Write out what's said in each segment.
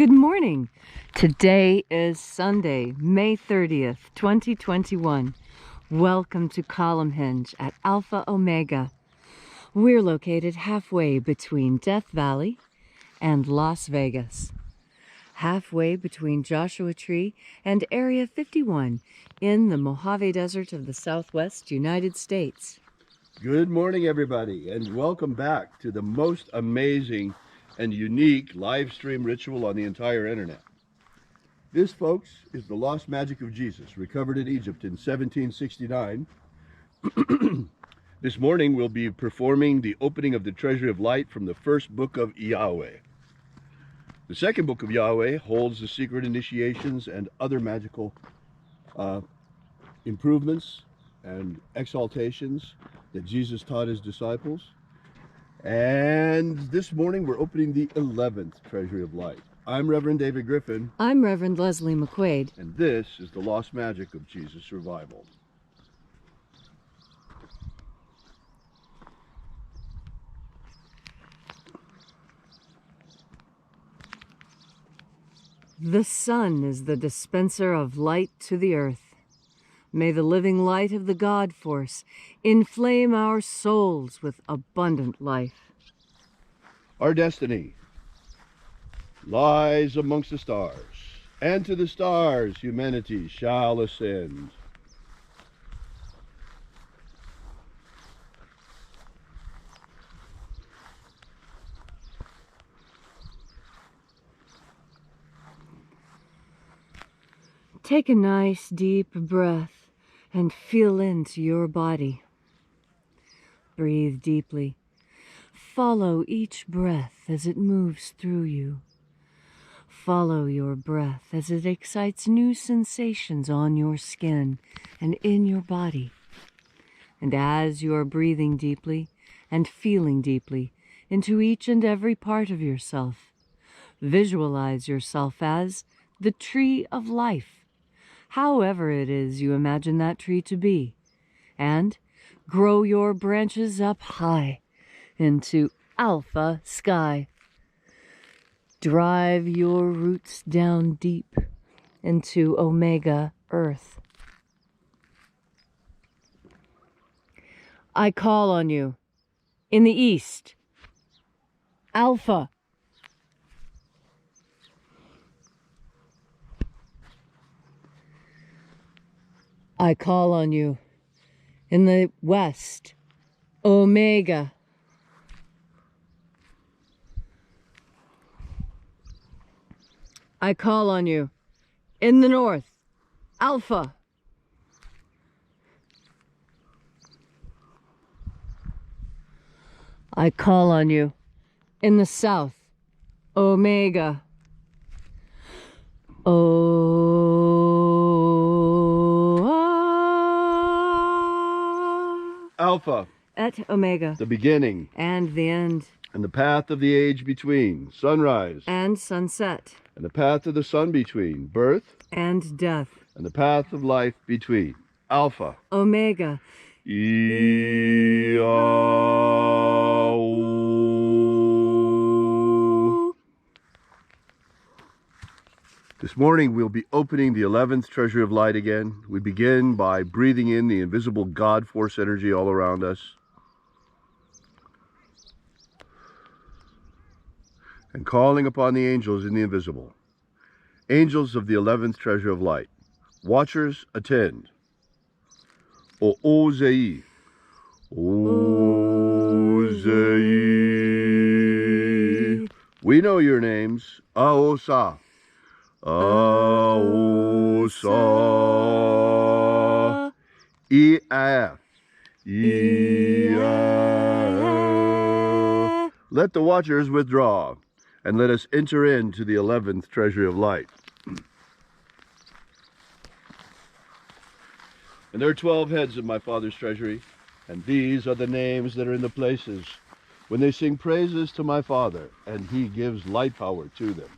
Good morning. Today is Sunday, May 30th, 2021. Welcome to Column Hinge at Alpha Omega. We're located halfway between Death Valley and Las Vegas. Halfway between Joshua Tree and Area 51 in the Mojave Desert of the Southwest United States. Good morning, everybody, and welcome back to the most amazing and unique live stream ritual on the entire internet. This, folks, is the lost magic of Jesus, recovered in Egypt in 1769. This morning we'll be performing the opening of the Treasury of Light from the first book of Yahweh. The second book of Yahweh holds the secret initiations and other magical improvements and exaltations that Jesus taught his disciples. And this morning we're opening the 11th Treasury of Light. I'm Reverend David Griffin. I'm Reverend Leslie McQuaid. And this is the lost magic of Jesus' revival. The sun is the dispenser of light to the earth. May the living light of the God Force inflame our souls with abundant life. Our destiny lies amongst the stars, and to the stars humanity shall ascend. Take a nice deep breath and feel into your body. Breathe deeply. Follow each breath as it moves through you. Follow your breath as it excites new sensations on your skin and in your body. And as you are breathing deeply and feeling deeply into each and every part of yourself, visualize yourself as the tree of life, however it is you imagine that tree to be, and grow your branches up high into alpha sky. Drive your roots down deep into omega earth. I call on you in the east, alpha. I call on you in the west, omega. I call on you in the north, alpha. I call on you in the south, omega. Alpha, et omega, the beginning and the end, and the path of the age between, sunrise and sunset, and the path of the sun between, birth and death, and the path of life between, Alpha, omega. This morning we'll be opening the 11th Treasury of Light again. We begin by breathing in the invisible God Force energy all around us, and calling upon the angels in the invisible. Angels of the 11th Treasury of Light, watchers attend. O-O-Zei, O-Zei. We know your names. Aosa, Aosa, E-A, E-A. Let the watchers withdraw, and let us enter into the 11th Treasury of Light. And there are 12 heads of my Father's treasury, and these are the names that are in the places when they sing praises to my Father, and he gives light power to them.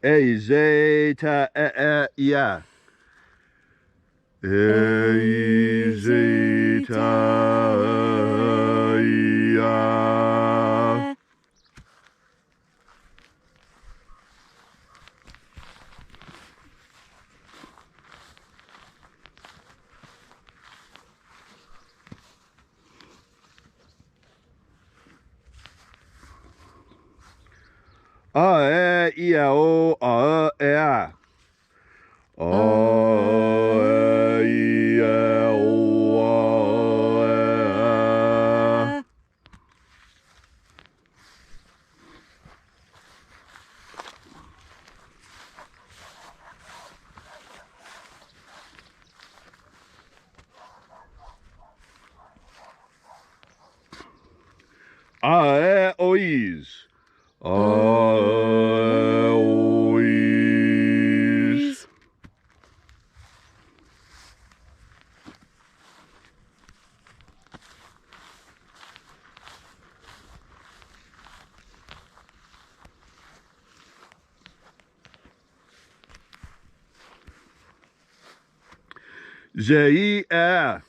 E zeta e ya. E zeta ya. A e I o a e a. A e I o a e a. A e o is. A e o is. Zei a.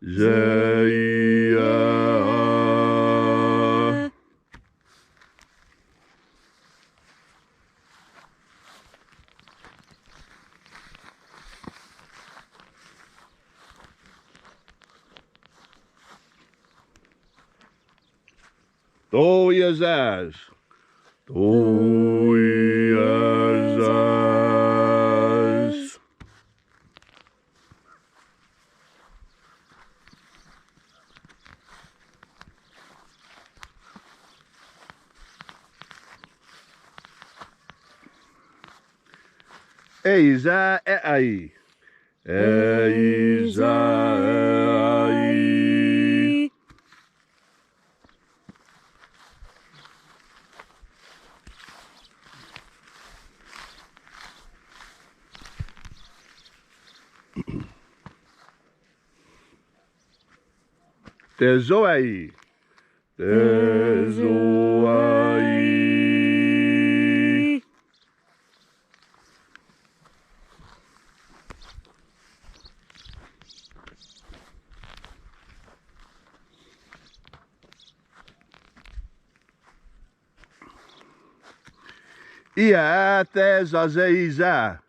Zei a. Do yazaz. Do yazaz. Eiza e ai. Eiza e ai. Tezoai. Tezoai. Ia tezazeiza.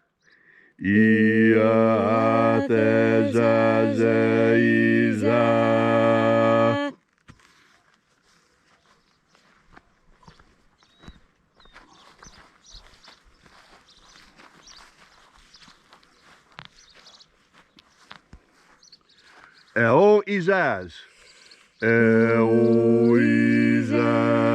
Ia tezazeiza. Eo izaz. Eo izaz.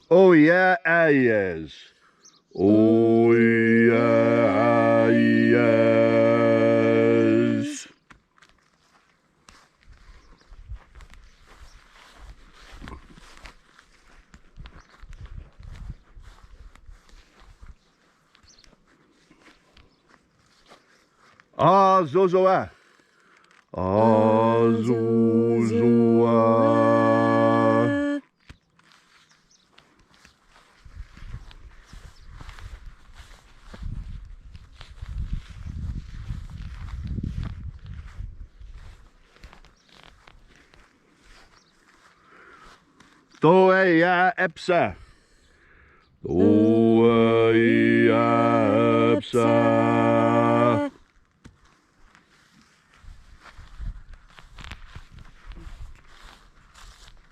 O yeah, ayes. O yeah, ayes. Ah, zozoa. Ah, zozoa. Toeia epsa. Toeia epsa.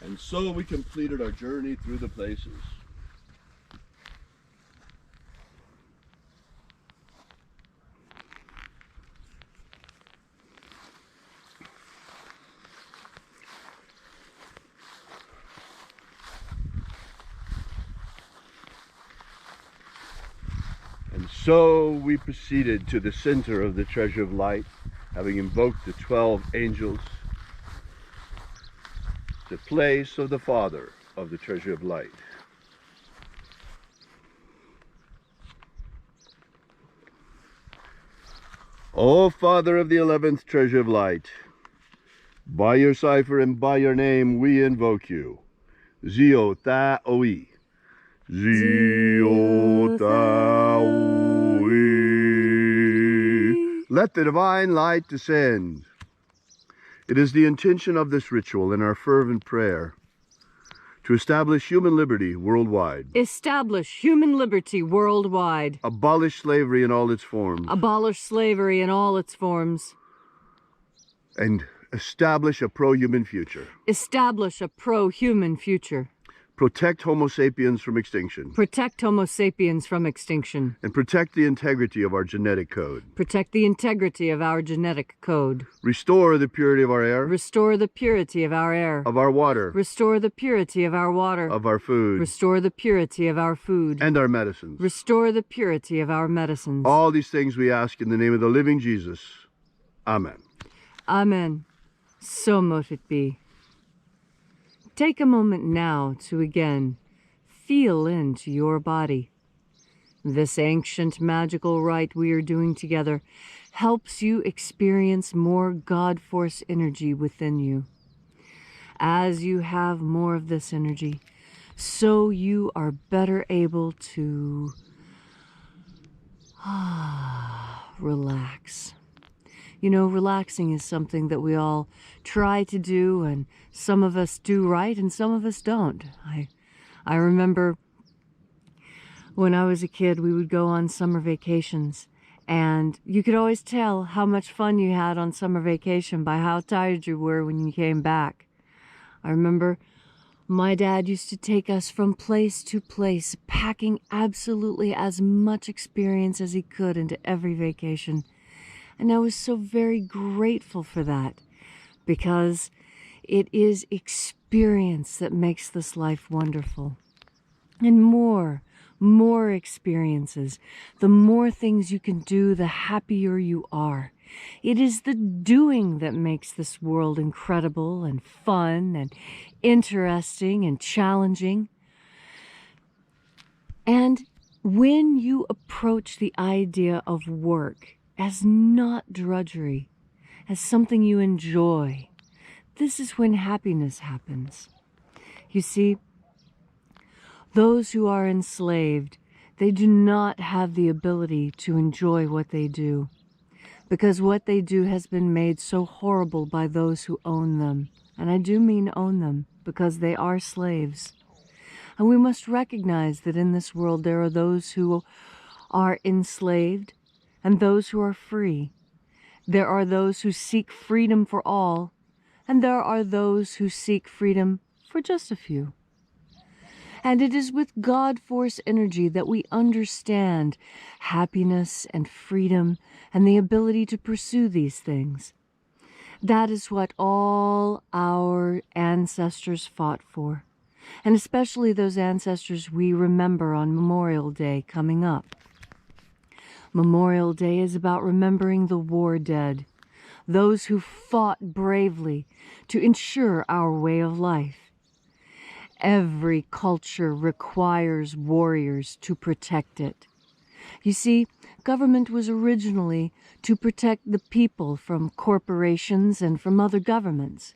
And so we completed our journey through the places. And so we proceeded to the center of the treasure of light, having invoked the 12 angels, the place of the Father of the treasure of light. O Father of the 11th treasure of light, by your cipher and by your name we invoke you. Zio Ta Oi. Zio Ta Oi. Let the divine light descend. It is the intention of this ritual and our fervent prayer to establish human liberty worldwide. Establish human liberty worldwide. Abolish slavery in all its forms. Abolish slavery in all its forms. And establish a pro-human future. Establish a pro-human future. Protect Homo sapiens from extinction. Protect Homo sapiens from extinction. And protect the integrity of our genetic code. Protect the integrity of our genetic code. Restore the purity of our air. Restore the purity of our air. Of our water. Restore the purity of our water. Of our food. Restore the purity of our food. And our medicines. Restore the purity of our medicines. All these things we ask in the name of the living Jesus. Amen. Amen. So mote it be. Take a moment now to again feel into your body. This ancient magical rite we are doing together helps you experience more God Force energy within you. As you have more of this energy, so you are better able to relax. You know, relaxing is something that we all try to do, and some of us do right and some of us don't. I remember when I was a kid, we would go on summer vacations, and you could always tell how much fun you had on summer vacation by how tired you were when you came back. I remember my dad used to take us from place to place, packing absolutely as much experience as he could into every vacation. And I was so very grateful for that, because it is experience that makes this life wonderful. And more experiences, the more things you can do, the happier you are. It is the doing that makes this world incredible and fun and interesting and challenging. And when you approach the idea of work as not drudgery, as something you enjoy, this is when happiness happens. You see, those who are enslaved, they do not have the ability to enjoy what they do, because what they do has been made so horrible by those who own them. And I do mean own them, because they are slaves. And we must recognize that in this world there are those who are enslaved and those who are free. There are those who seek freedom for all, and there are those who seek freedom for just a few. And it is with God Force energy that we understand happiness and freedom and the ability to pursue these things. That is what all our ancestors fought for, and especially those ancestors we remember on Memorial Day coming up. Memorial Day is about remembering the war dead, those who fought bravely to ensure our way of life. Every culture requires warriors to protect it. You see, government was originally to protect the people from corporations and from other governments.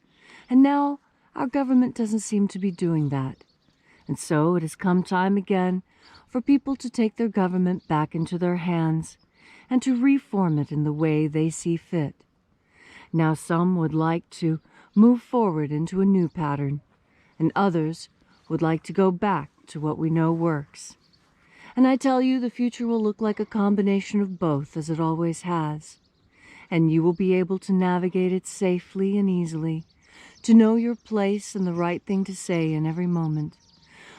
And now our government doesn't seem to be doing that. And so it has come time again for people to take their government back into their hands and to reform it in the way they see fit. Now some would like to move forward into a new pattern, and others would like to go back to what we know works. And I tell you, the future will look like a combination of both, as it always has. And you will be able to navigate it safely and easily, to know your place and the right thing to say in every moment,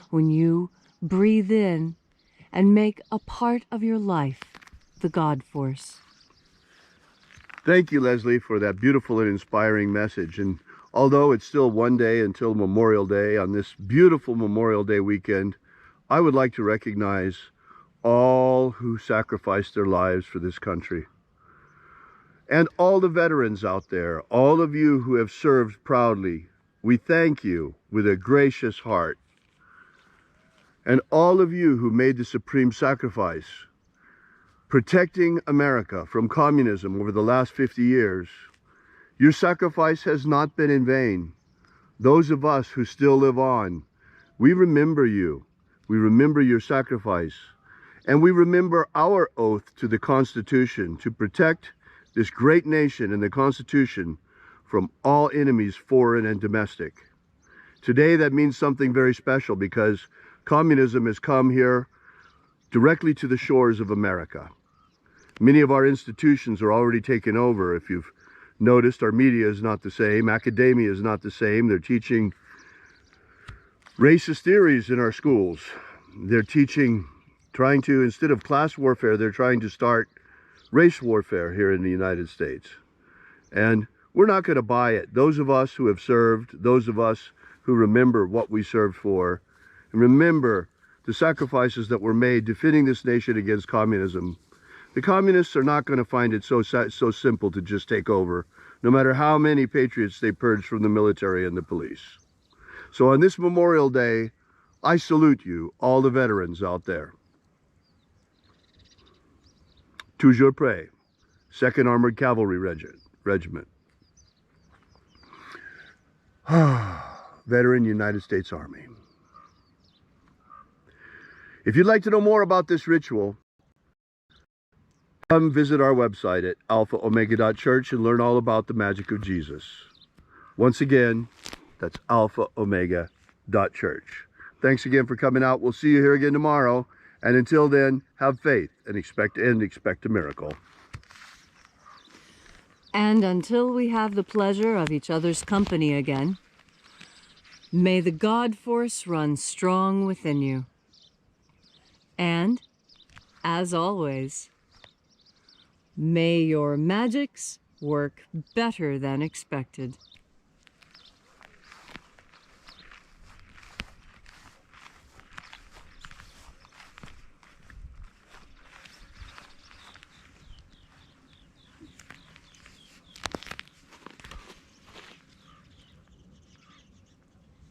when you breathe in and make a part of your life the God Force. Thank you, Leslie, for that beautiful and inspiring message. And although it's still one day until Memorial Day, on this beautiful Memorial Day weekend, I would like to recognize all who sacrificed their lives for this country. And all the veterans out there, all of you who have served proudly, we thank you with a gracious heart. And all of you who made the supreme sacrifice, protecting America from communism over the last 50 years. Your sacrifice has not been in vain. Those of us who still live on, we remember you. We remember your sacrifice. And we remember our oath to the Constitution to protect this great nation and the Constitution from all enemies, foreign and domestic. Today that means something very special because communism has come here directly to the shores of America. Many of our institutions are already taken over. If you've noticed, our media is not the same. Academia is not the same. They're teaching racist theories in our schools. They're trying to, instead of class warfare, they're trying to start race warfare here in the United States. And we're not going to buy it. Those of us who have served, those of us who remember what we served for, and remember the sacrifices that were made defending this nation against communism. The communists are not going to find it so simple to just take over, no matter how many patriots they purge from the military and the police. So on this Memorial Day, I salute you, all the veterans out there. Toujours prêt, 2nd Armored Cavalry Regiment. Veteran United States Army. If you'd like to know more about this ritual, come visit our website at alphaomega.church and learn all about the magic of Jesus. Once again, that's alphaomega.church. Thanks again for coming out. We'll see you here again tomorrow. And until then, have faith and expect a miracle. And until we have the pleasure of each other's company again, may the God force run strong within you. And, as always, may your magics work better than expected.